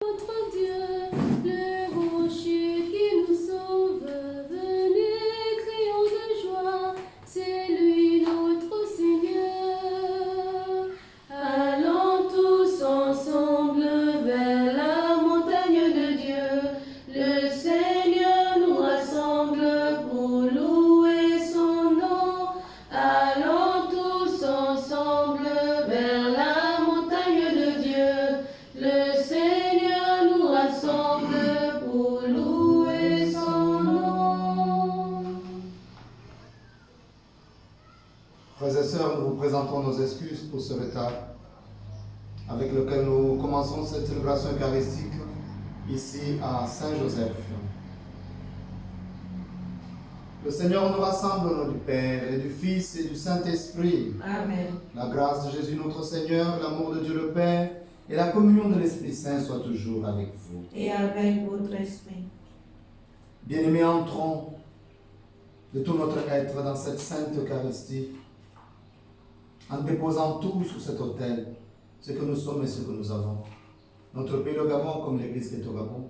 Notre Dieu, le rocher qui nous sauve, venez, crions de joie, c'est lui notre Seigneur. Allons tous ensemble vers la montagne de Dieu, le Seigneur nous rassemble pour louer son nom. Allons tous ensemble vers la montagne de Dieu, le Seigneur nous rassemble pour louer son nom. Frères et sœurs, nous vous présentons nos excuses pour ce retard avec lequel nous commençons cette célébration eucharistique ici à Saint-Joseph. Le Seigneur nous rassemble au nom du Père et du Fils et du Saint-Esprit. Amen. La grâce de Jésus notre Seigneur, l'amour de Dieu le Père et la communion de l'Esprit Saint soient toujours avec vous. Et avec votre esprit. Bien-aimés, entrons de tout notre être dans cette sainte Eucharistie en déposant tout sur cet autel, ce que nous sommes et ce que nous avons. Notre pays, le Gabon, comme l'Église qui est au Gabon.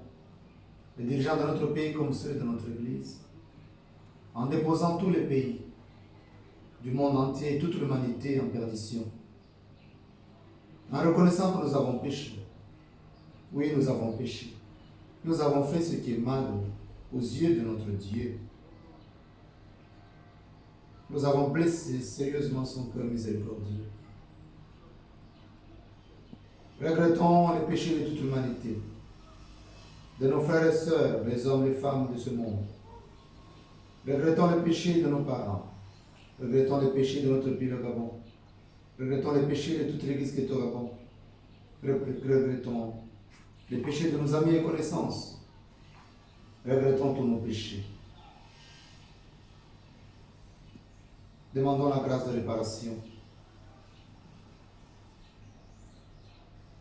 Les dirigeants de notre pays comme ceux de notre Église. En déposant tous les pays du monde entier et toute l'humanité en perdition. En reconnaissant que nous avons péché. Oui, nous avons péché. Nous avons fait ce qui est mal aux yeux de notre Dieu. Nous avons blessé sérieusement son cœur miséricordieux. Regrettons les péchés de toute l'humanité, de nos frères et sœurs, les hommes et les femmes de ce monde. Regrettons les péchés de nos parents. Regrettons les péchés de notre pays, le Gabon. Regrettons les péchés de toute l'Église qui est au Gabon. Regrettons les péchés de nos amis et connaissances. Regrettons tous nos péchés. Demandons la grâce de réparation.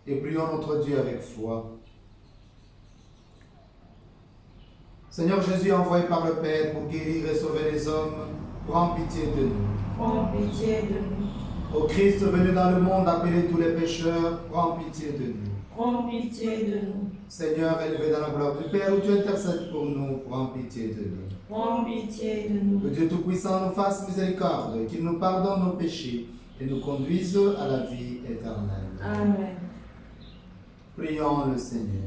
Et prions notre Dieu avec foi. Seigneur Jésus, envoyé par le Père pour guérir et sauver les hommes, prends pitié de nous. Prends pitié de nous. Ô Christ venu dans le monde appeler tous les pécheurs, prends pitié de nous. Prends pitié de nous. Seigneur, élevé dans la gloire du Père, où tu intercèdes pour nous, prends pitié de nous. Prends pitié de nous. Que Dieu Tout-Puissant nous fasse miséricorde, qu'il nous pardonne nos péchés et nous conduise à la vie éternelle. Amen. Prions le Seigneur.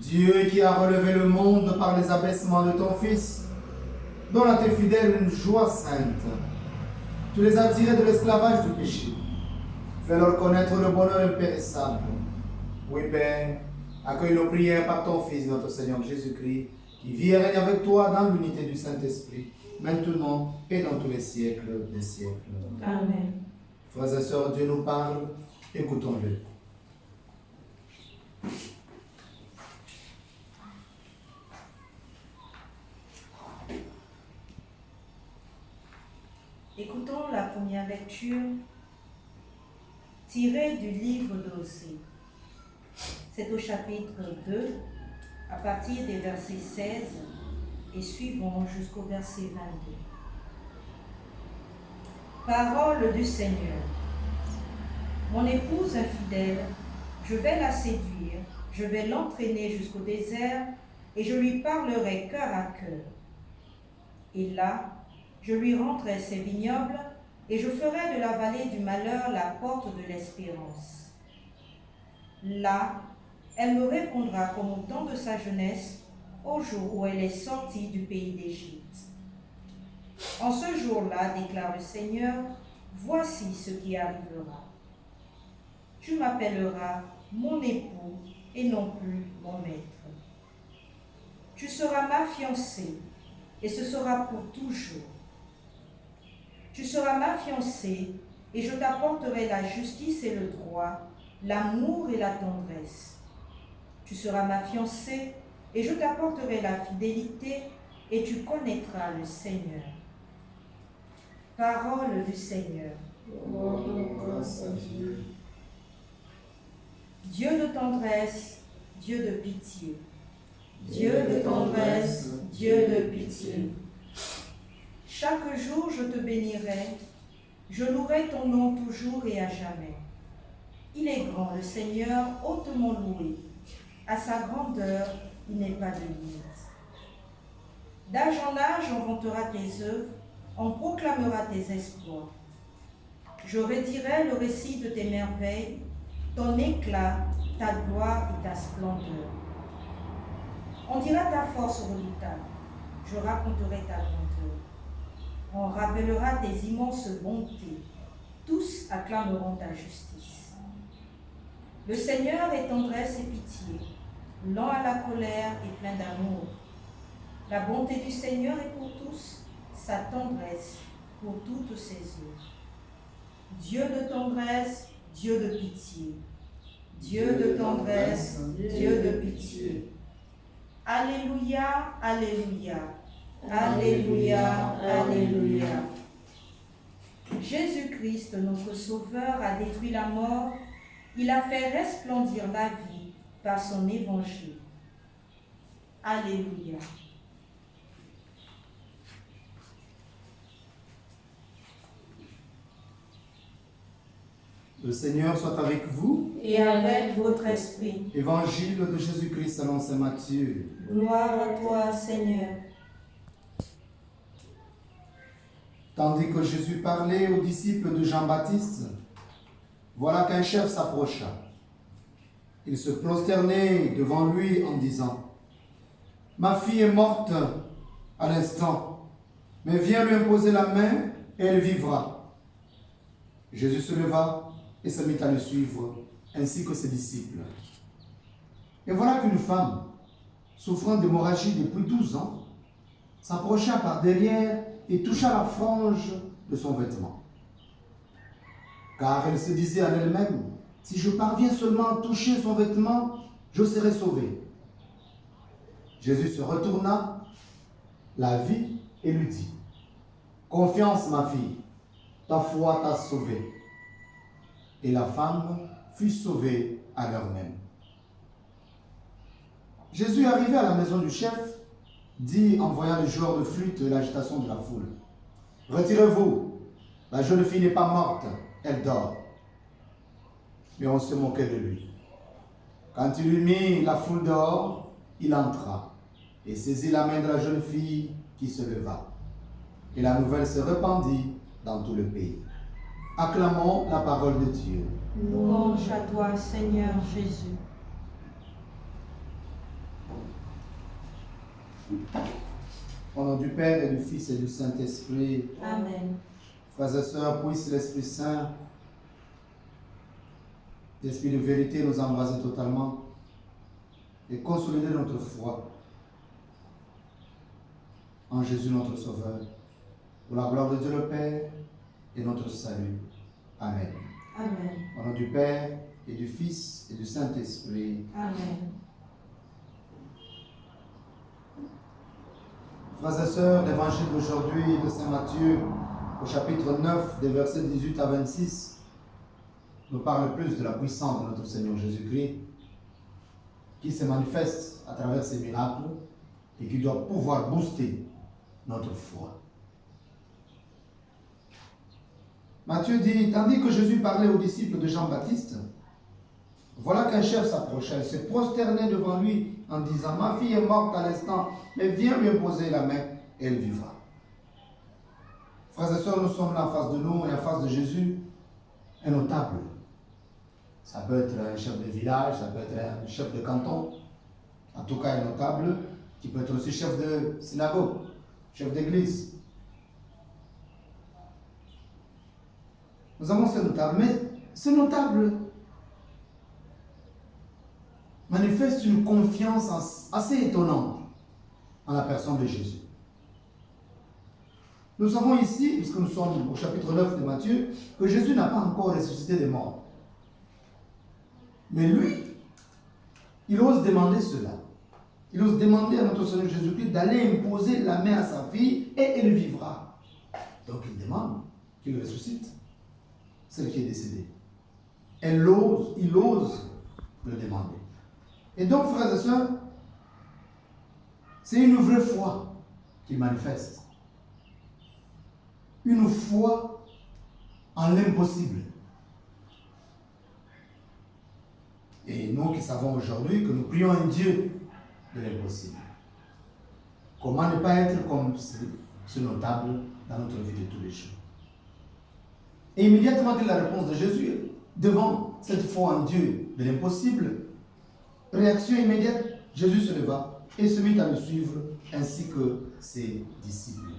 Dieu qui a relevé le monde par les abaissements de ton Fils, donne à tes fidèles une joie sainte. Tu les as tirés de l'esclavage du péché. Fais-leur connaître le bonheur impérissable. Oui, Père, accueille nos prières par ton Fils, notre Seigneur Jésus-Christ, qui vit et règne avec toi dans l'unité du Saint-Esprit, maintenant et dans tous les siècles des siècles. Amen. Frères et sœurs, Dieu nous parle, écoutons-le. Écoutons la première lecture tirée du livre d'Osée. C'est au chapitre 2, à partir des versets 16 et suivants jusqu'au verset 22. Parole du Seigneur. Mon épouse infidèle, je vais la séduire, je vais l'entraîner jusqu'au désert et je lui parlerai cœur à cœur. Et là, je lui rendrai ses vignobles et je ferai de la vallée du malheur la porte de l'espérance. Là, elle me répondra comme au temps de sa jeunesse, au jour où elle est sortie du pays d'Égypte. En ce jour-là, déclare le Seigneur, voici ce qui arrivera. Tu m'appelleras mon époux et non plus mon maître. Tu seras ma fiancée et ce sera pour toujours. Tu seras ma fiancée et je t'apporterai la justice et le droit, l'amour et la tendresse. Tu seras ma fiancée et je t'apporterai la fidélité et tu connaîtras le Seigneur. Parole du Seigneur. Grâce à Dieu. Dieu de tendresse, Dieu de pitié. Dieu de tendresse, Dieu de pitié. Chaque jour je te bénirai, je louerai ton nom toujours et à jamais. Il est grand, le Seigneur, hautement loué. À sa grandeur, il n'est pas de limite. D'âge en âge, on vantera tes œuvres, on proclamera tes exploits. Je redirai le récit de tes merveilles, ton éclat, ta gloire et ta splendeur. On dira ta force redoutable, je raconterai ta grandeur. On rappellera tes immenses bontés, tous acclameront ta justice. Le Seigneur est tendresse et pitié, lent à la colère et plein d'amour. La bonté du Seigneur est pour tous, sa tendresse pour toutes ses œuvres. Dieu de tendresse, Dieu de pitié. Dieu de tendresse, Dieu de pitié. Alléluia, Alléluia. Alléluia, Alléluia. Jésus-Christ, notre Sauveur, a détruit la mort. Il a fait resplendir la vie par son évangile. Alléluia. Le Seigneur soit avec vous. Et avec votre esprit. Évangile de Jésus-Christ selon saint Matthieu. Gloire à toi, Seigneur. Tandis que Jésus parlait aux disciples de Jean-Baptiste, voilà qu'un chef s'approcha. Il se prosternait devant lui en disant, « Ma fille est morte à l'instant, mais viens lui imposer la main et elle vivra. » Jésus se leva et se mit à le suivre, ainsi que ses disciples. Et voilà qu'une femme, souffrant d'hémorragie depuis 12 ans, s'approcha par derrière et toucha la frange de son vêtement. Car elle se disait en elle-même, « Si je parviens seulement à toucher son vêtement, je serai sauvée. » Jésus se retourna, la vit et lui dit, « Confiance, ma fille, ta foi t'a sauvée. » Et la femme fut sauvée à l'heure même. Jésus, arrivé à la maison du chef, dit en voyant les joueurs de flûte et l'agitation de la foule, « Retirez-vous, la jeune fille n'est pas morte, elle dort. » Mais on se moquait de lui. Quand il eut mis la foule dehors, il entra et saisit la main de la jeune fille qui se leva. Et la nouvelle se répandit dans tout le pays. Acclamons la parole de Dieu. Louange à toi, Seigneur Jésus. Au nom du Père et du Fils et du Saint-Esprit. Amen. Frères et sœurs, puisse l'Esprit Saint, l'Esprit de vérité, nous embraser totalement et consolider notre foi en Jésus notre Sauveur, pour la gloire de Dieu le Père et notre salut. Amen. Amen. Au nom du Père et du Fils et du Saint-Esprit. Amen. Frères et sœurs, l'évangile d'aujourd'hui de Saint Matthieu, au chapitre 9, des versets 18 à 26, nous parle plus de la puissance de notre Seigneur Jésus-Christ, qui se manifeste à travers ses miracles et qui doit pouvoir booster notre foi. Matthieu dit, tandis que Jésus parlait aux disciples de Jean-Baptiste, voilà qu'un chef s'approcha, il se prosternait devant lui en disant, « Ma fille est morte à l'instant, mais viens lui imposer la main et elle vivra. » Frères et sœurs, nous sommes là en face de nous et en face de Jésus, un notable. Ça peut être un chef de village, ça peut être un chef de canton, en tout cas un notable, qui peut être aussi chef de synagogue, chef d'église. Nous avons ce notable, mais ce notable manifeste une confiance assez étonnante en la personne de Jésus. Nous savons ici, puisque nous sommes au chapitre 9 de Matthieu, que Jésus n'a pas encore ressuscité des morts. Mais lui, il ose demander cela. Il ose demander à notre Seigneur Jésus-Christ d'aller imposer la main à sa fille et elle vivra. Donc il demande qu'il ressuscite celle qui est décédée. Il ose le demander. Et donc, frères et sœurs, c'est une vraie foi qu'il manifeste. Une foi en l'impossible. Et nous qui savons aujourd'hui que nous prions un Dieu de l'impossible. Comment ne pas être comme ce notable dans notre vie de tous les jours? Et immédiatement que la réponse de Jésus devant cette foi en Dieu de l'impossible, réaction immédiate, Jésus se leva et se mit à le suivre ainsi que ses disciples.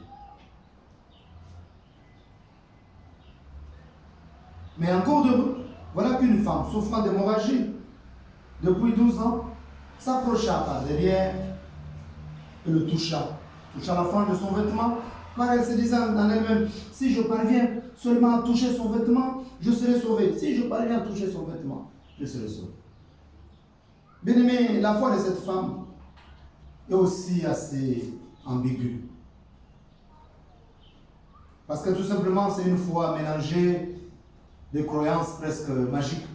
Mais en cours de route, voilà qu'une femme souffrant d'hémorragie depuis 12 ans s'approcha par derrière et le toucha la frange de son vêtement, car elle se disait en elle-même, si je parviens seulement à toucher son vêtement, je serai sauvé. Si je parviens à toucher son vêtement, je serai sauvé. Bien-aimé, la foi de cette femme est aussi assez ambiguë. Parce que tout simplement, c'est une foi mélangée de croyances presque magiques.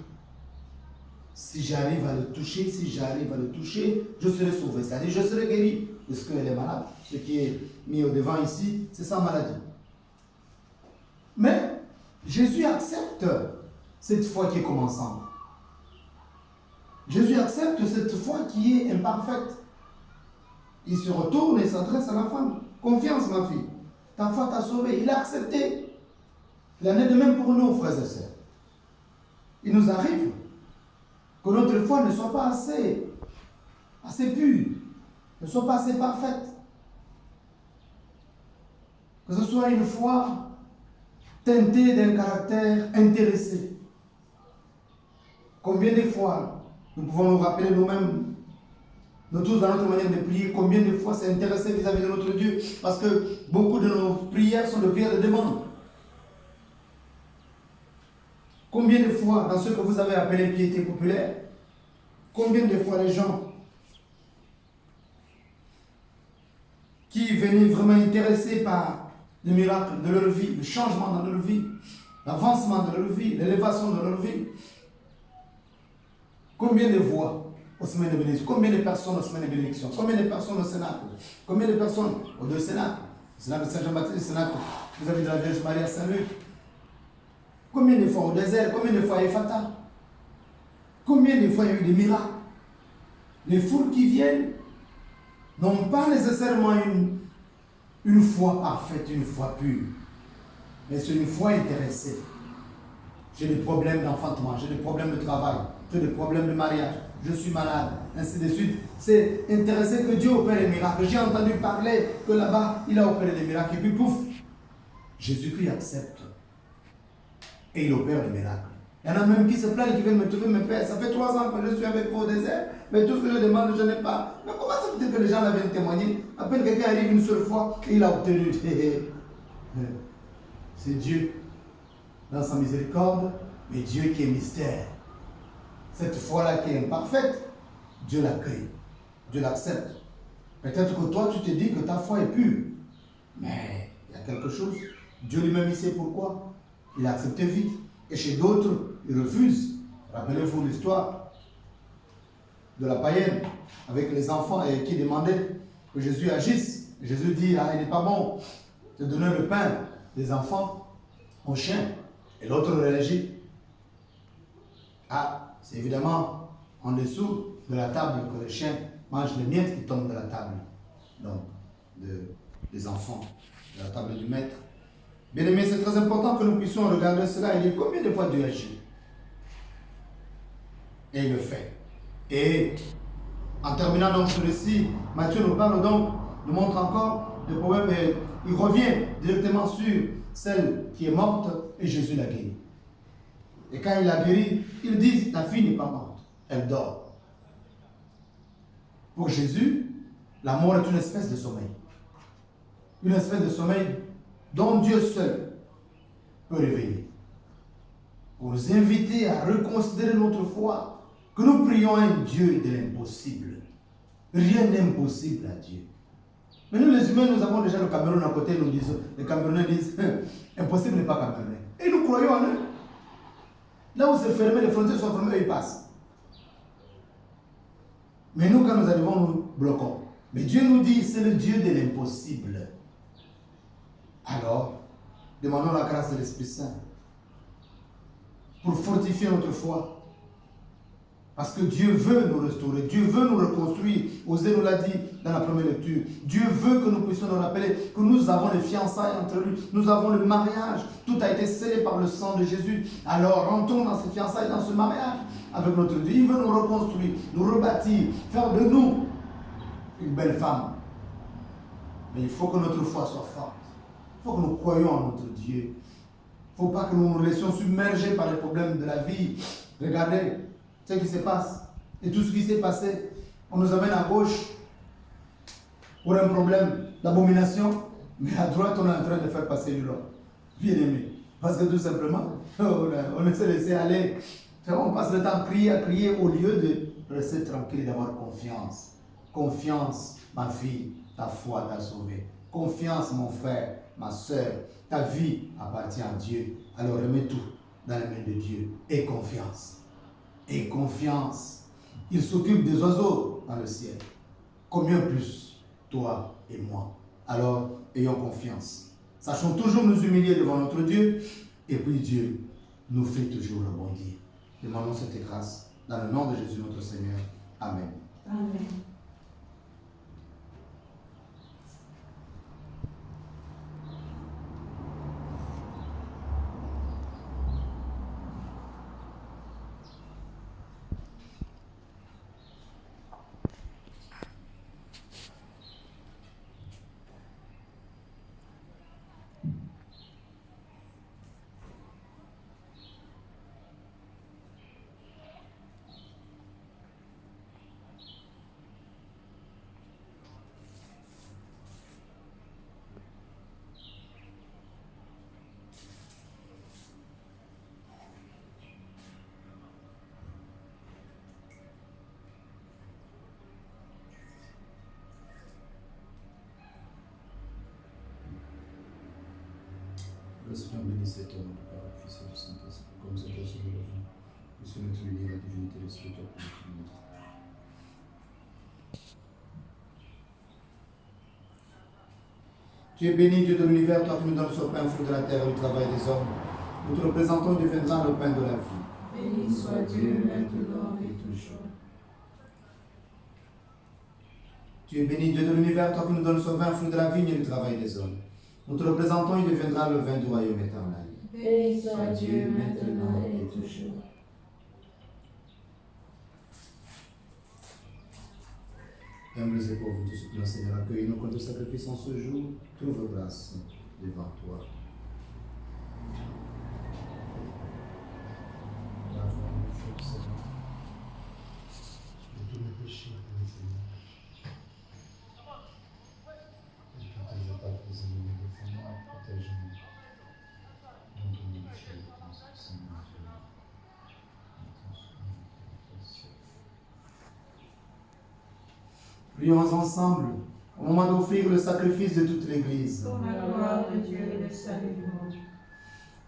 Si j'arrive à le toucher, je serai sauvé. C'est-à-dire, je serai guéri. Parce qu'elle est malade. Ce qui est mis au devant ici, c'est sa maladie. Mais Jésus accepte cette foi qui est commençante. Jésus accepte cette foi qui est imparfaite. Il se retourne et s'adresse à la femme. Confiance, ma fille. Ta foi t'a sauvé. Il a accepté. Il en est de même pour nous, frères et sœurs. Il nous arrive que notre foi ne soit pas assez pure, ne soit pas assez parfaite. Que ce soit une foi teintée d'un caractère intéressé. Combien de fois nous pouvons nous rappeler nous-mêmes, nous tous dans notre manière de prier, combien de fois c'est intéressé vis-à-vis de notre Dieu, parce que beaucoup de nos prières sont des prières de demande. Combien de fois, dans ce que vous avez appelé piété populaire, combien de fois les gens qui venaient vraiment intéressés par le miracle de leur vie, le changement dans leur vie, l'avancement de leur vie, l'élévation de leur vie, combien de voix aux semaines de bénédiction, combien de personnes aux semaines de bénédiction, combien de personnes au Cénacle, combien de personnes aux deux Cénacles, le Cénacle de Saint-Jean-Baptiste, le Cénacle vis-à-vis de la Vierge Marie à Saint-Luc, combien de fois au désert, combien de fois à Ephrata, combien de fois il y a eu des miracles. Les foules qui viennent n'ont pas nécessairement une foi parfaite, une foi pure, mais c'est une foi intéressée. J'ai des problèmes d'enfantement, j'ai des problèmes de travail, j'ai des problèmes de mariage, je suis malade, ainsi de suite. C'est intéressé que Dieu opère les miracles. J'ai entendu parler que là-bas, il a opéré des miracles, et puis pouf, Jésus-Christ accepte. Et il opère les miracles. Il y en a même qui se plaignent, qui viennent me trouver, mes pères. Ça fait 3 ans que je suis avec vous au désert, mais tout ce que je demande, je n'ai pas. Mais comment ça veut dire que les gens viennent témoigner? À peine quelqu'un arrive une seule fois et il a obtenu. C'est Dieu dans sa miséricorde, mais Dieu qui est mystère. Cette foi-là qui est imparfaite, Dieu l'accueille, Dieu l'accepte. Peut-être que toi, tu te dis que ta foi est pure, mais il y a quelque chose. Dieu lui-même, il sait pourquoi. Il a accepté vite. Et chez d'autres, il refuse. Rappelez-vous l'histoire de la païenne avec les enfants et qui demandaient que Jésus agisse. Et Jésus dit, ah, il n'est pas bon de donner le pain des enfants aux chiens. Et l'autre réagit, ah, c'est évidemment en dessous de la table que les chiens mangent les miettes qui tombent de la table. Donc, des enfants, de la table du maître. Bien aimé, c'est très important que nous puissions regarder cela et dire combien de fois Dieu agit. Et il le fait. Et en terminant donc ce récit, Matthieu nous parle donc, nous montre encore le problème et il revient directement sur celle qui est morte et Jésus l'a guérie. Et quand il l'a guérie, il dit la fille n'est pas morte, elle dort. Pour Jésus, la mort est une espèce de sommeil. Une espèce de sommeil dont Dieu seul peut réveiller. Pour nous inviter à reconsidérer notre foi, que nous prions un Dieu de l'impossible. Rien n'est impossible à Dieu. Mais nous les humains, nous avons déjà le Cameroun à côté, nous disons, les Camerounais disent, impossible n'est pas Camerounais. Et nous croyons en eux. Là où c'est fermé, les frontières sont fermées, eux ils passent. Mais nous, quand nous arrivons, nous bloquons. Mais Dieu nous dit, c'est le Dieu de l'impossible. Alors, demandons la grâce de l'Esprit Saint pour fortifier notre foi, Parce que Dieu veut nous restaurer, Dieu veut nous reconstruire. Osée nous l'a dit dans la première lecture. Dieu veut que nous puissions nous rappeler que nous avons les fiançailles entre lui, nous avons le mariage. Tout a été scellé par le sang de Jésus. Alors rentrons dans ces fiançailles, dans ce mariage avec notre Dieu. Il veut nous reconstruire, nous rebâtir, faire de nous une belle femme. Mais il faut que notre foi soit forte. Il faut que nous croyions en notre Dieu. Il ne faut pas que nous nous laissions submerger par les problèmes de la vie. Regardez ce qui se passe. Et tout ce qui s'est passé, on nous amène à gauche pour un problème d'abomination, mais à droite, on est en train de faire passer du loi. Bien aimé. Parce que tout simplement, on s'est laissé aller. On passe le temps à crier au lieu de rester tranquille et d'avoir confiance. Confiance, ma fille, ta foi t'a sauvé. Confiance, mon frère, ma soeur, ta vie appartient à Dieu. Alors remets tout dans les mains de Dieu. Et confiance. Et confiance. Il s'occupe des oiseaux dans le ciel. Combien plus, toi et moi? Alors, ayons confiance. Sachons toujours nous humilier devant notre Dieu. Et puis Dieu nous fait toujours rebondir. Demandons cette grâce dans le nom de Jésus notre Seigneur. Amen. Amen. Le Seigneur bénisse cet homme, le Père, le Fils et le Saint-Esprit, comme c'est au ciel et au vent. Puisse notre unir la divinité de l'Esprit pour nous. Tu es béni, Dieu de l'univers, toi qui nous donnes ce pain, fruit de la terre et du travail des hommes. Nous te représentons, deviendra le pain de la vie. Béni soit Dieu maintenant et toujours. Tu es béni, Dieu de l'univers, toi qui nous donnes ce vin, fruit de la vigne et du travail des hommes. Nous te représentons, il deviendra le vin du royaume éternel. Béni soit Dieu maintenant et toujours. Humbles et pauvres, tous ceux qui Seigneur, accueille-nous comme de sacrifice en ce jour, trouve grâce devant toi. Lave-nous, Seigneur, de tous mes péchés, Seigneur. Et protège ta tes ennemis, défends-moi, protège-nous. Dans ton nom, Seigneur Dieu. Prions ensemble au moment d'offrir le sacrifice de toute l'Église. Pour la gloire de Dieu et le salut du monde.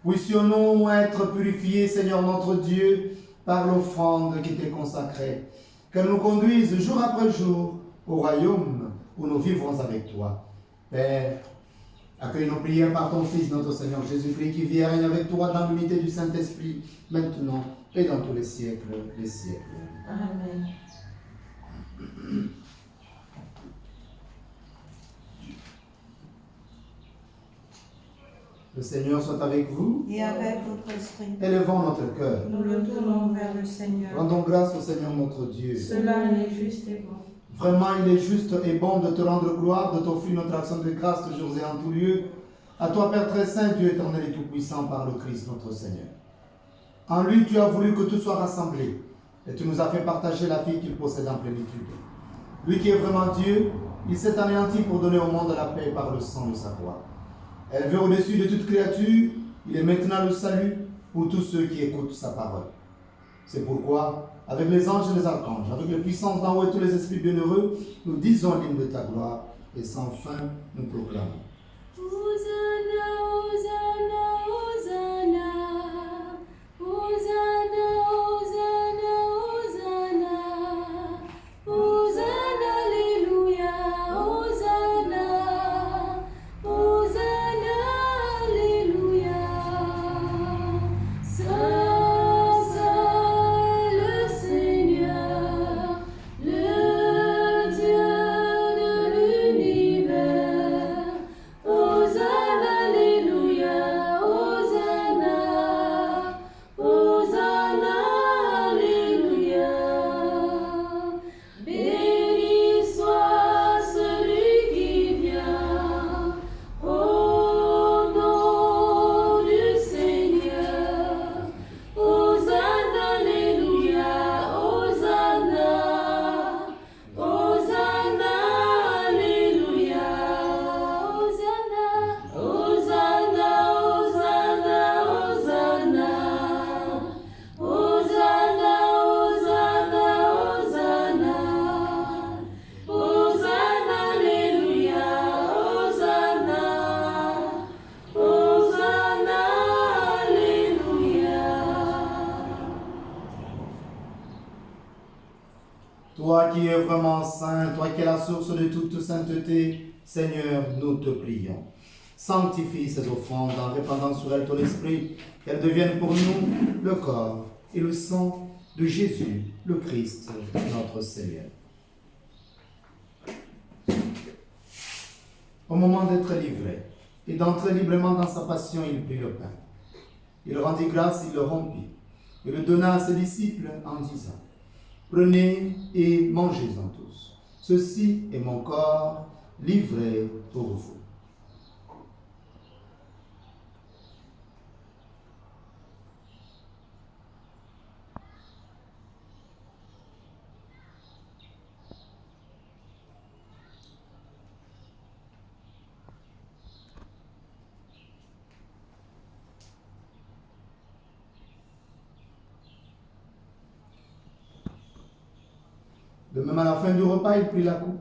Puissions-nous être purifiés, Seigneur notre Dieu, par l'offrande qui t'est consacrée, qu'elle nous conduise jour après jour au royaume où nous vivrons avec toi. Père, accueille nos prières par ton Fils, notre Seigneur Jésus-Christ, qui vit et règne avec toi dans l'unité du Saint-Esprit, maintenant et dans tous les siècles des siècles. Amen. Le Seigneur soit avec vous. Et avec votre esprit, Élevons notre cœur. nous le tournons vers le Seigneur. Rendons grâce au Seigneur notre Dieu. Cela est juste et bon. Vraiment, il est juste et bon de te rendre gloire, de t'offrir notre action de grâce toujours et en tout lieu. À toi, Père très saint, Dieu éternel et tout-puissant, par le Christ notre Seigneur. En lui, tu as voulu que tout soit rassemblé, et tu nous as fait partager la vie qu'il possède en plénitude. Lui qui est vraiment Dieu, il s'est anéanti pour donner au monde la paix par le sang de sa croix. Élevé au-dessus de toute créature, il est maintenant le salut pour tous ceux qui écoutent sa parole. C'est pourquoi, avec les anges et les archanges, avec les puissances d'en haut et tous les esprits bienheureux, nous disons l'hymne de ta gloire et sans fin nous proclamons. Hosanna, Hosanna, Hosanna, Hosanna, Hosanna, Hosanna, Hosanna, Alléluia, Hosanna, Hosanna, Alléluia. Saint, Saint, le Seigneur. Toi qui es vraiment saint, toi qui es la source de toute sainteté, Seigneur, nous te prions. Sanctifie ces offrandes en répandant sur elles ton esprit, qu'elles deviennent pour nous le corps et le sang de Jésus, le Christ, notre Seigneur. Au moment d'être livré et d'entrer librement dans sa passion, il prit le pain. Il rendit grâce, il le rompit et le donna à ses disciples en disant: Prenez et mangez-en tous. Ceci est mon corps livré pour vous. De même, à la fin du repas, il prit la coupe.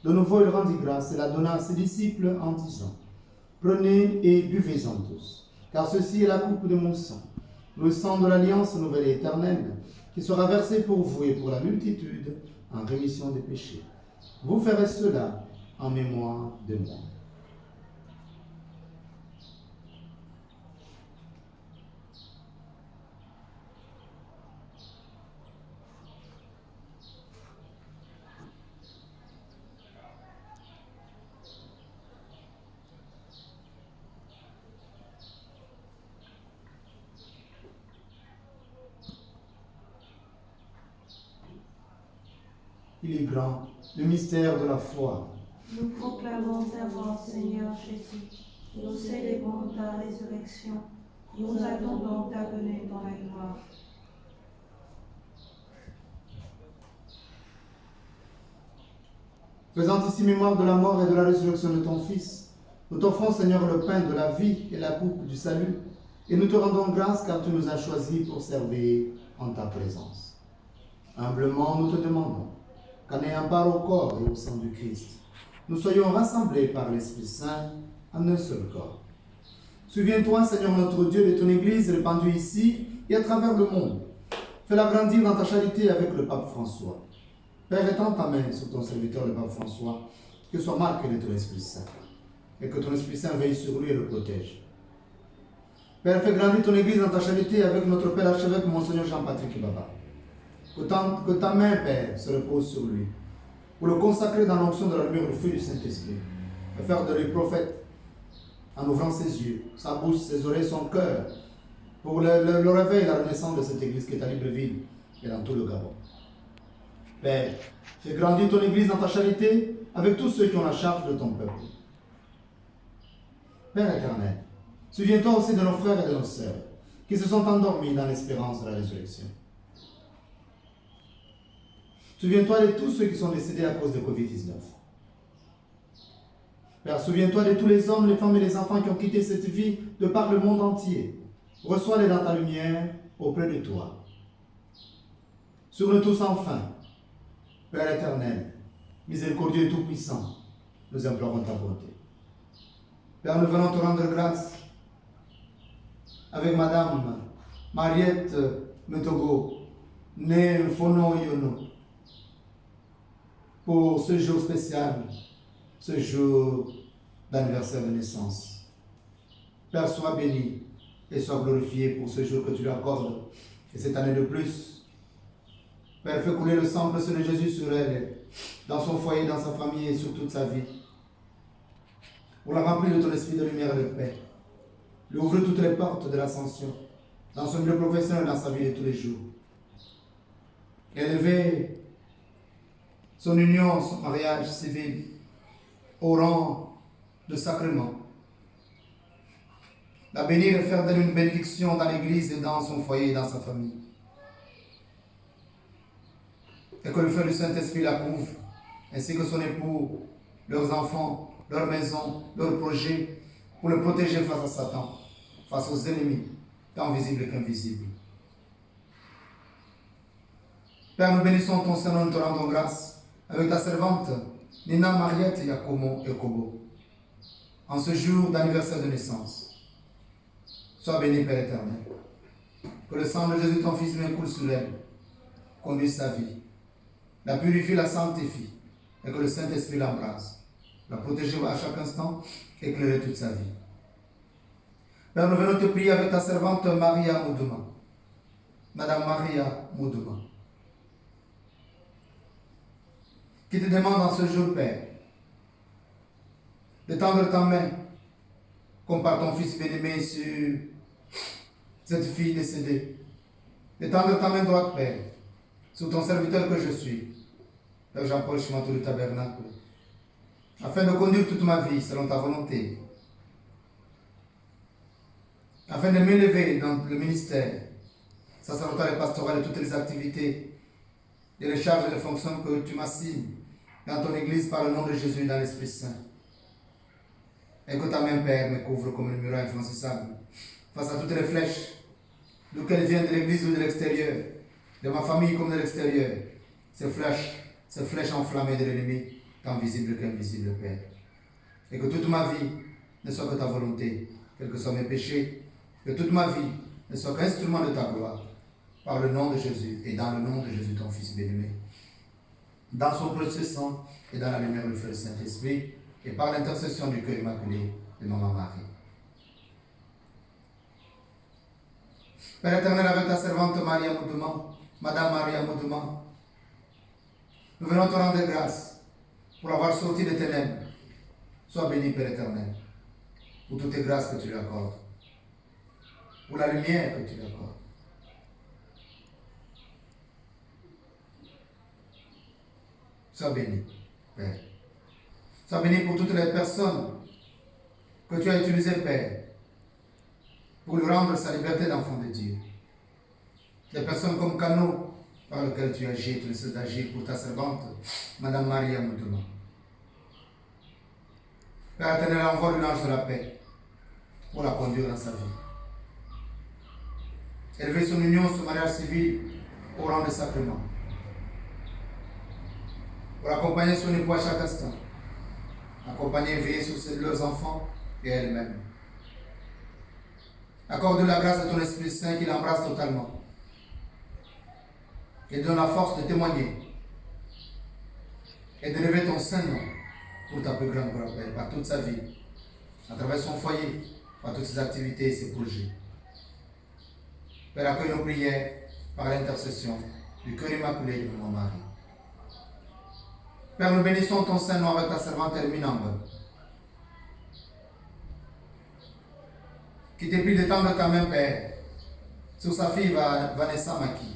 De nouveau, il rendit grâce et la donna à ses disciples en disant: Prenez et buvez-en tous, car ceci est la coupe de mon sang, le sang de l'alliance nouvelle et éternelle, qui sera versé pour vous et pour la multitude en rémission des péchés. Vous ferez cela en mémoire de moi. Il est grand, le mystère de la foi. Nous proclamons ta mort, Seigneur Jésus. Nous célébrons ta résurrection. Nous attendons ta venue dans la gloire. Faisant ici mémoire de la mort et de la résurrection de ton Fils, nous t'offrons, Seigneur, le pain de la vie et la coupe du salut, et nous te rendons grâce car tu nous as choisis pour servir en ta présence. Humblement, nous te demandons qu'en ayant part au corps et au sang du Christ, nous soyons rassemblés par l'Esprit Saint en un seul corps. Souviens-toi, Seigneur notre Dieu, de ton Église répandue ici et à travers le monde. Fais-la grandir dans ta charité avec le pape François. Père, étends ta main sur ton serviteur, le pape François, que soit marqué de ton Esprit Saint, et que ton Esprit Saint veille sur lui et le protège. Père, fais grandir ton Église dans ta charité avec notre Père archevêque, Monseigneur Jean-Patrick Baba. Que ta main, Père, se repose sur lui, pour le consacrer dans l'onction de la lumière du feu du Saint-Esprit, et faire de lui prophète, en ouvrant ses yeux, sa bouche, ses oreilles, son cœur, pour le réveil et la renaissance de cette Église qui est à Libreville et dans tout le Gabon. Père, fais grandir ton Église dans ta charité avec tous ceux qui ont la charge de ton peuple. Père éternel, souviens-toi aussi de nos frères et de nos sœurs qui se sont endormis dans l'espérance de la résurrection. Souviens-toi de tous ceux qui sont décédés à cause de Covid-19. Père, souviens-toi de tous les hommes, les femmes et les enfants qui ont quitté cette vie de par le monde entier. Reçois-les dans ta lumière auprès de toi. Sur nous tous enfin, Père éternel, miséricordieux et tout-puissant, nous implorons ta bonté. Père, nous venons te rendre grâce avec Madame Mariette Metogo, née Fono Yono, pour ce jour spécial, ce jour d'anniversaire de naissance. Père, sois béni et sois glorifié pour ce jour que tu lui accordes et cette année de plus. Père, fais couler le sang précieux de Jésus sur elle, dans son foyer, dans sa famille et sur toute sa vie. Pour la remplir de ton esprit de lumière et de paix. Lui ouvre toutes les portes de l'ascension, dans son milieu professionnel et dans sa vie de tous les jours. Élever son union, son mariage civil au rang de sacrement. La bénir et faire d'elle une bénédiction dans l'église et dans son foyer et dans sa famille. Et que le feu du Saint-Esprit la couvre, ainsi que son époux, leurs enfants, leur maison, leurs projets, pour le protéger face à Satan, face aux ennemis, tant visibles qu'invisibles. Père, nous bénissons ton Seigneur, nous te rendons grâce avec ta servante Nina Mariette Yakomo Ekobo, en ce jour d'anniversaire de naissance. Sois béni, Père éternel. Que le sang de Jésus, ton Fils, coule sur elle, conduise sa vie. la purifie, la sanctifie, et que le Saint-Esprit l'embrasse, la protéger à chaque instant, éclairer toute sa vie. Père, nous venons te prier avec ta servante Maria Moudouma, Madame Maria Moudouma, qui te demande en ce jour, Père, de tendre ta main, comme par ton Fils bien-aimé sur cette fille décédée, de tendre ta main droite, Père, sur ton serviteur que je suis, Père Jean-Paul Chimanto du Tabernacle, afin de conduire toute ma vie selon ta volonté, afin de m'élever dans le ministère sacerdotal et pastoral de toutes les activités et les charges et les fonctions que tu m'assignes dans ton Église par le nom de Jésus et dans l'Esprit Saint. Et que ta main, Père, me couvre comme une muraille infranchissable face à toutes les flèches, d'où qu'elles viennent de l'Église ou de l'extérieur, de ma famille comme de l'extérieur, ces flèches enflammées de l'ennemi, tant visibles qu'invisibles, Père. Et que toute ma vie ne soit que ta volonté, quels que soient mes péchés, que toute ma vie ne soit qu'instrument de ta gloire, par le nom de Jésus et dans le nom de Jésus, ton Fils bien-aimé. Dans son précieux sang et dans la lumière du feu du Saint-Esprit, et par l'intercession du cœur immaculé de Maman Marie. Père éternel, avec ta servante Maria Moudouma, Madame Maria Moudouma, nous venons te rendre grâce pour avoir sorti des ténèbres. Sois béni, Père éternel, pour toutes les grâces que tu lui accordes, pour la lumière que tu lui accordes. Sois béni, Père. Sois béni pour toutes les personnes que tu as utilisées, Père, pour lui rendre sa liberté d'enfant de Dieu. Des personnes comme canaux par lesquels tu agis, tu essaies d'agir pour ta servante, Madame Maria Moudouma. Père éternel, envoie l'ange de la paix pour la conduire dans sa vie. Élever son union, son mariage civil au rang de sacrement. Pour accompagner son époux à chaque instant. Accompagner et veiller sur leurs enfants et elle-même. Accorde la grâce de ton Esprit Saint qui l'embrasse totalement. Et donne la force de témoigner et d'élever ton saint nom pour ta plus grande gloire, Père, par toute sa vie, à travers son foyer, par toutes ses activités et ses projets. Père, accueille nos prières par l'intercession du cœur immaculé de mon Marie. Père, nous bénissons ton saint nom avec ta servante Hermine Ambre, qui te prie de tendre ta main, Père, sur sa fille Vanessa Maki.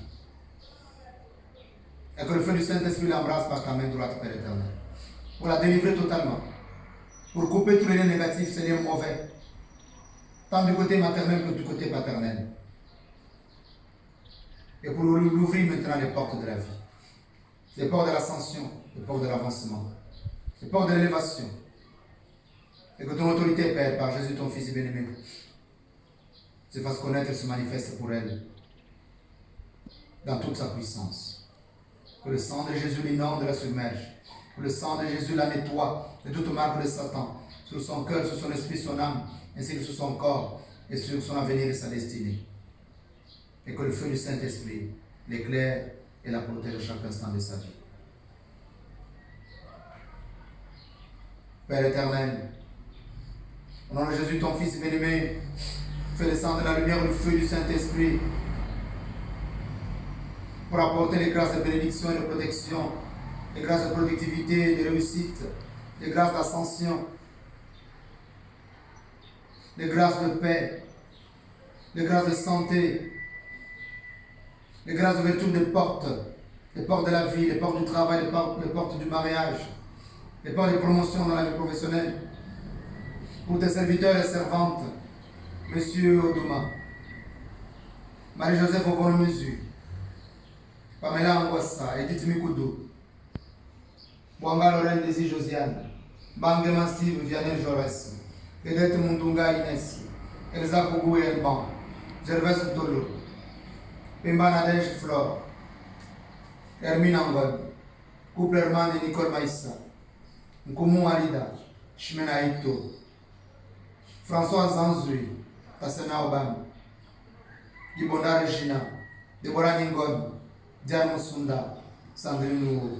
Et que le feu du Saint-Esprit l'embrasse par ta main droite, Père éternel, pour la délivrer totalement, pour couper tous les liens négatifs, ces liens mauvais, tant du côté maternel que du côté paternel. Et pour lui ouvrir maintenant les portes de la vie, les portes de l'ascension, les portes de l'avancement, les portes de l'élévation. Et que ton autorité, Père, par Jésus, ton Fils bien-aimé, se fasse connaître et se manifeste pour elle dans toute sa puissance. Que le sang de Jésus l'inonde et la submerge. Que le sang de Jésus la nettoie de toute marque de Satan, sur son cœur, sur son esprit, son âme, ainsi que sur son corps et sur son avenir et sa destinée. Et que le feu du Saint-Esprit l'éclaire et la protège à chaque instant de sa vie. Père éternel, au nom de Jésus, ton Fils bien-aimé, fais descendre la lumière du feu du Saint-Esprit pour apporter les grâces de bénédiction et de protection, les grâces de productivité et de réussite, les grâces d'ascension, les grâces de paix, les grâces de santé, les grâces d'ouverture des portes de la vie, les portes du travail, les portes du mariage, les portes de promotion dans la vie professionnelle, pour tes serviteurs et servantes, Monsieur Odouma, Marie-Joseph Ovono-Mesure, Pamela Angoissa, Edith Mikoudou, Bwanga Lorraine Désir Josiane, Bangema Steve Vianney Jaurès, Edette Mundunga Inès, Elsa Kougou Elban, Gervais Tolo, Pimba Nadège Flore, Hermine Angol, Couple Herman et Nicole Maïssa, Nkoumou Alida, Chimena Ito, François Zanzui, Tassena Obam, Ibonda Regina, Deborah Ningon, Diane Moussunda, Sandrine Nouro,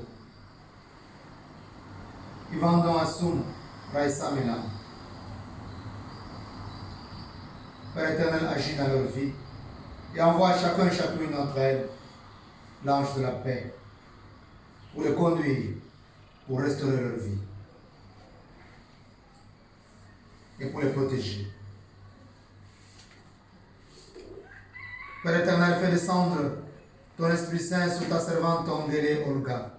Yvandon Assoum, Raïssa Mélan. Père éternel, agis dans leur vie et envoie à chacun et chacune d'entre elles l'ange de la paix pour les conduire, pour restaurer leur vie et pour les protéger. Père éternel, fais descendre ton Esprit Saint sur ta servante Ongele Olga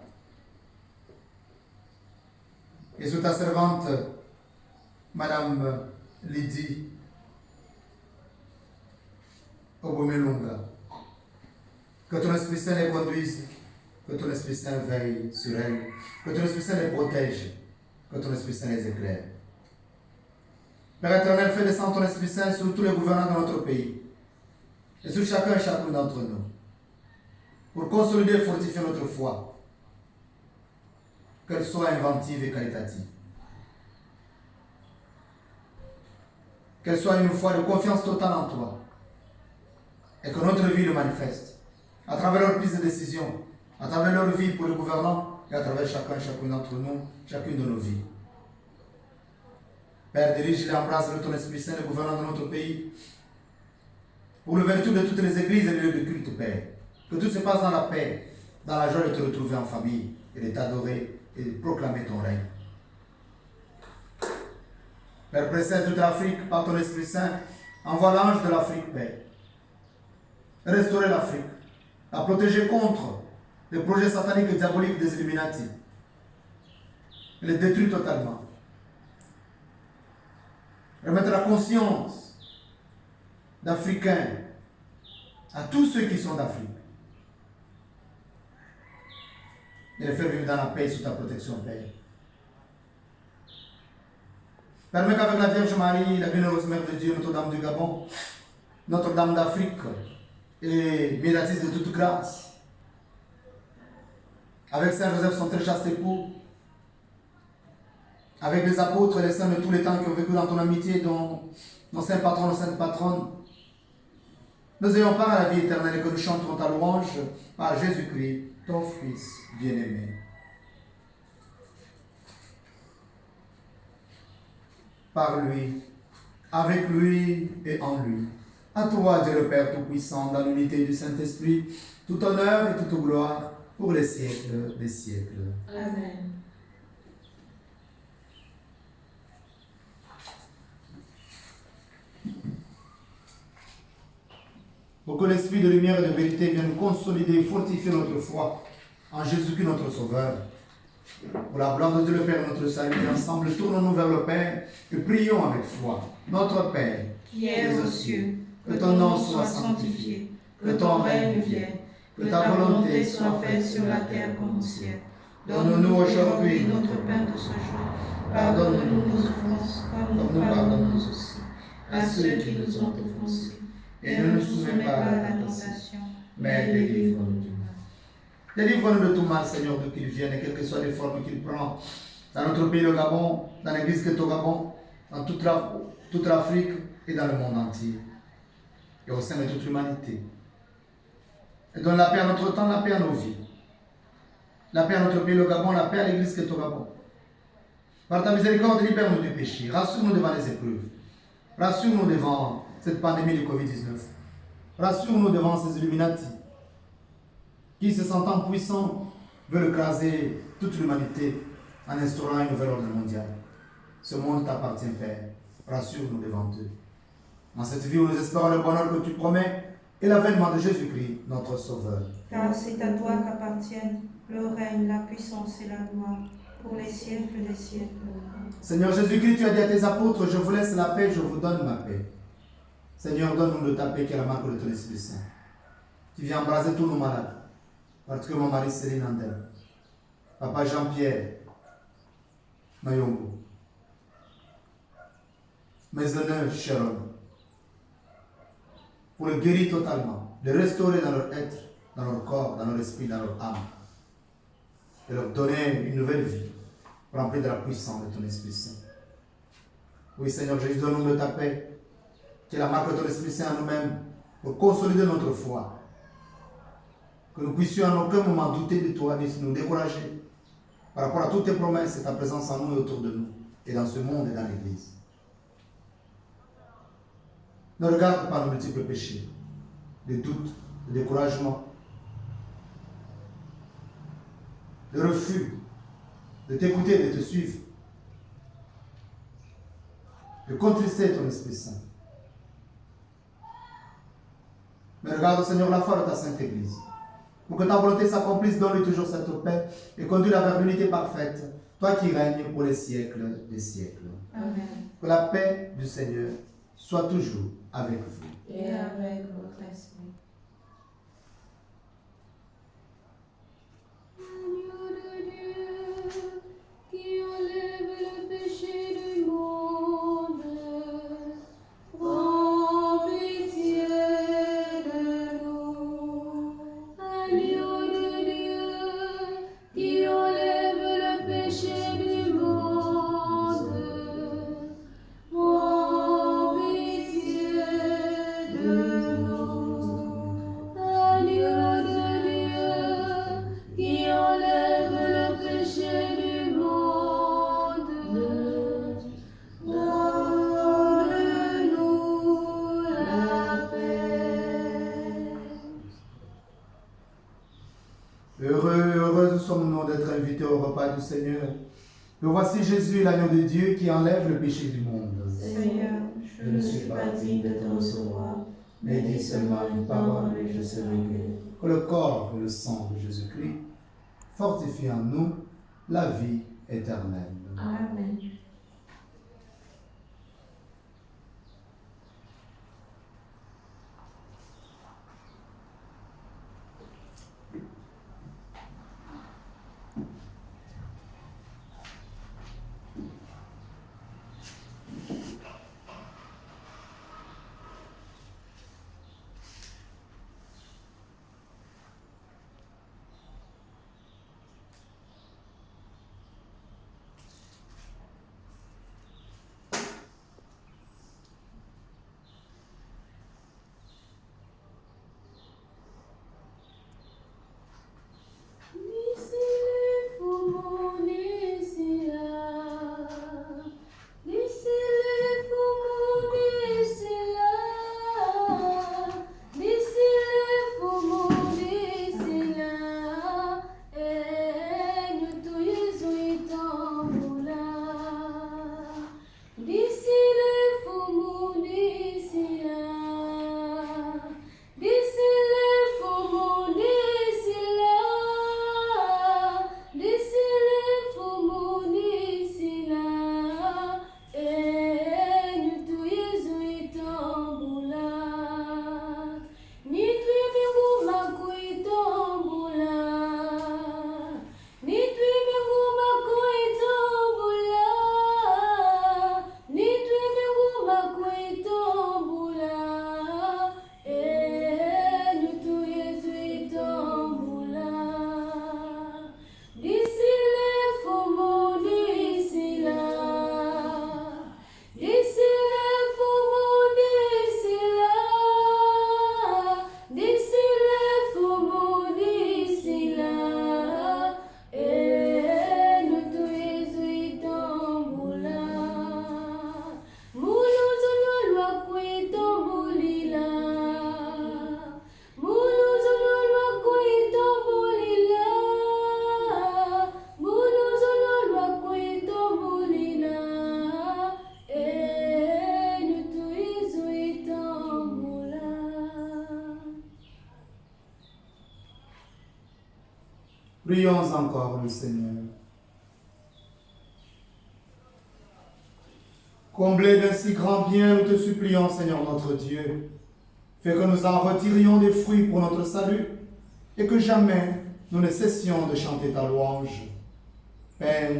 et sur ta servante Madame Lydie Obomelunga. Que ton Esprit Saint les conduise, que ton Esprit Saint veille sur elles, que ton Esprit Saint les protège, que ton Esprit Saint les éclaire. Père éternel, fais descendre ton Esprit Saint sur tous les gouvernants de notre pays et sur chacun et chacune d'entre nous, pour consolider et fortifier notre foi, qu'elle soit inventive et qualitative. Qu'elle soit une foi de confiance totale en toi, et que notre vie le manifeste, à travers leur prise de décision, à travers leur vie pour le gouvernant, et à travers chacun et chacune d'entre nous, chacune de nos vies. Père, dirige et embrasse de ton Esprit Saint le gouvernant de notre pays, pour l'ouverture de toutes les églises et les lieux de culte, Père. Que tout se passe dans la paix, dans la joie de te retrouver en famille, et de t'adorer et de proclamer ton règne. Père, précède toute l'Afrique par ton Esprit Saint, envoie l'ange de l'Afrique, Père. Restaurer l'Afrique, la protéger contre les projets sataniques et diaboliques des Illuminati, et les détruire totalement. Remettre la conscience d'Africains à tous ceux qui sont d'Afrique. Et les faire vivre dans la paix sous ta protection, Père. Permets qu'avec la Vierge Marie, la bienheureuse Mère de Dieu, Notre-Dame du Gabon, Notre-Dame d'Afrique et médiatrice de toute grâce, avec Saint Joseph, son très chaste époux, avec les apôtres et les saints de tous les temps qui ont vécu dans ton amitié, dont nos saints patrons, nos saintes patronnes, nous ayons part à la vie éternelle et que nous chanterons ta louange par Jésus-Christ, ton Fils bien-aimé. Par lui, avec lui et en lui. À toi, Dieu le Père Tout-Puissant, dans l'unité du Saint-Esprit, tout honneur et toute gloire pour les siècles des siècles. Amen. Pour que l'Esprit de lumière et de vérité vienne consolider et fortifier notre foi en Jésus-Christ notre Sauveur. Pour la gloire de Dieu le Père, notre salut, ensemble, tournons-nous vers le Père et prions avec foi. Notre Père, qui es aux cieux, que ton nom soit sanctifié, que ton règne vienne, que ta volonté soit faite sur la terre comme au ciel. Donne-nous aujourd'hui notre pain de ce jour. Pardonne-nous nos offenses, comme nous pardonnons aussi à ceux qui nous ont offensés. Et ne nous soumets pas à la tentation, mais délivre-nous du mal. Délivre-nous de tout mal, Seigneur, d'où qu'il vienne, et quelles que soient les formes qu'il prend, dans notre pays, le Gabon, dans l'église qui est au Gabon, dans toute l'Afrique et dans le monde entier, et au sein de toute l'humanité. Et donne la paix à notre temps, la paix à nos vies. La paix à notre pays, le Gabon, la paix à l'église qui est au Gabon. Par ta miséricorde, libère-nous du péché, rassure-nous devant les épreuves, rassure-nous devant cette pandémie de Covid-19, rassure-nous devant ces Illuminati, qui, se sentant puissants, veulent écraser toute l'humanité en instaurant une nouvelle ordre mondiale. Ce monde t'appartient, Père. Rassure-nous devant eux. Dans cette vie où nous espérons le bonheur que tu promets et l'avènement de Jésus-Christ, notre Sauveur. Car c'est à toi qu'appartiennent le règne, la puissance et la gloire, pour les siècles des siècles. Seigneur Jésus-Christ, tu as dit à tes apôtres, je vous laisse la paix, je vous donne ma paix. Seigneur, donne-nous de ta paix qui est la marque de ton Esprit Saint, qui vient embraser tous nos malades, particulièrement Marie-Céline Andel, Papa Jean-Pierre Mayombo, Maisonneuve Sharon, pour le guérir totalement, le restaurer dans leur être, dans leur corps, dans leur esprit, dans leur âme, et leur donner une nouvelle vie, remplie de la puissance de ton Esprit Saint. Oui, Seigneur Jésus, donne-nous de ta paix, qui est la marque de ton Esprit Saint en nous-mêmes, pour consolider notre foi. Que nous puissions en aucun moment douter de toi, ni nous décourager par rapport à toutes tes promesses et ta présence en nous et autour de nous, et dans ce monde et dans l'Église. Ne regarde pas nos multiples péchés, de doute, de découragement, de refus de t'écouter, de te suivre, de contrister ton Esprit Saint. Mais regarde, Seigneur, la foi de ta Sainte Église. Pour que ta volonté s'accomplisse, donne-lui toujours cette paix et conduis-la vers l'unité parfaite, toi qui règnes pour les siècles des siècles. Amen. Que la paix du Seigneur soit toujours avec vous. Et avec votre esprit. Agneau de Dieu, qui enlève le péché du monde, prends pitié de nous. Agneau de Dieu, qui enlève le péché du monde, prends pitié de nous. Agneau de Dieu, qui enlève le péché du monde, donne-nous la paix. Heureux, heureuses sommes-nous d'être invités au repas du Seigneur. Et voici Jésus, l'agneau de Dieu, qui enlève le péché du monde. Seigneur, je ne suis pas digne de te recevoir, mais dis seulement une parole et je serai guéri. Que le corps et le sang de Jésus-Christ fortifient en nous la vie éternelle. Amen. Laissez-les fous laissez là. Laissez-les fous laissez là. Laissez-les fous laissez là. Et nous tous Jésus là. Laissez-les fous laissez là. Laissez-les fous laissez là. Laissez-les fous laissez là. Et nous tous Jésus là. Ni tu mingu makui tombula. Ni tu mingu makui tombula. Ni tu mingu makui tombula. Et nous tous Jésus là. Laissez-les fous laissez là. Laissez-les fous laissez là. Laissez-les fous laissez là. Et nous tous Jésus là. Moulou loi kui tombulila. Moulou loi kui tombulila. Moulou loi kui tombulila. Et nous tous Jésus là. Prions encore le Seigneur. Comblés d'un si grand bien, nous te supplions, Seigneur notre Dieu, fais que nous en retirions des fruits pour notre salut et que jamais nous ne cessions de chanter ta louange. Père,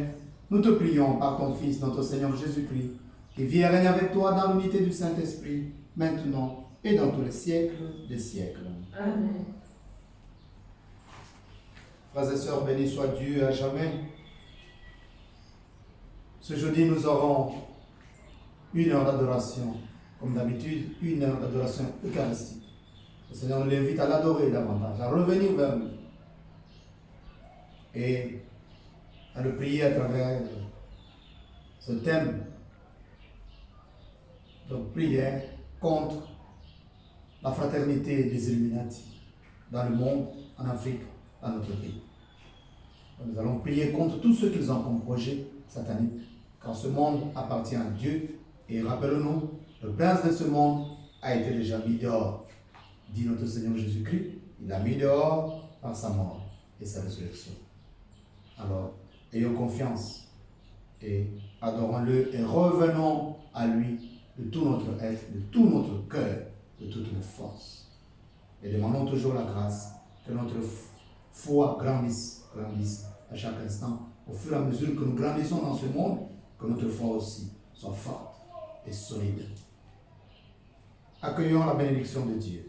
nous te prions par ton Fils, notre Seigneur Jésus-Christ, qui vit et règne avec toi dans l'unité du Saint-Esprit, maintenant et dans tous les siècles des siècles. Amen. Frères et sœurs, béni soit Dieu à jamais. Ce jeudi, nous aurons une heure d'adoration, comme d'habitude, une heure d'adoration eucharistique. Le Seigneur nous invite à l'adorer davantage, à revenir vers lui et à le prier à travers ce thème de prière contre la fraternité des Illuminati dans le monde, en Afrique, dans notre pays. Nous allons prier contre tout ce qu'ils ont comme projet satanique, car ce monde appartient à Dieu. Et rappelons-nous, le prince de ce monde a été déjà mis dehors, dit notre Seigneur Jésus-Christ. Il l'a mis dehors par sa mort et sa résurrection. Alors, ayons confiance et adorons-le et revenons à lui de tout notre être, de tout notre cœur, de toute nos forces. Et demandons toujours la grâce que notre foi grandisse à chaque instant, au fur et à mesure que nous grandissons dans ce monde, que notre foi aussi soit forte et solide. Accueillons la bénédiction de Dieu.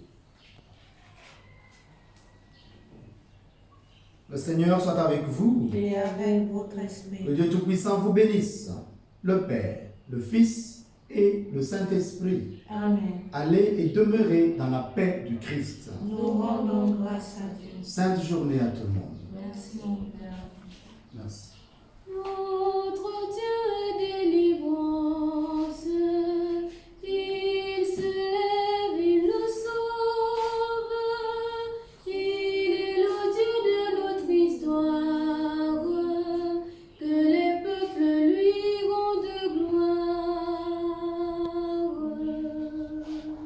Le Seigneur soit avec vous. Et avec votre esprit. Que Dieu Tout-Puissant vous bénisse, le Père, le Fils et le Saint-Esprit. Amen. Allez et demeurez dans la paix du Christ. Nous rendons grâce à Dieu. Sainte journée à tout le monde. Merci mon Père. Merci. Nous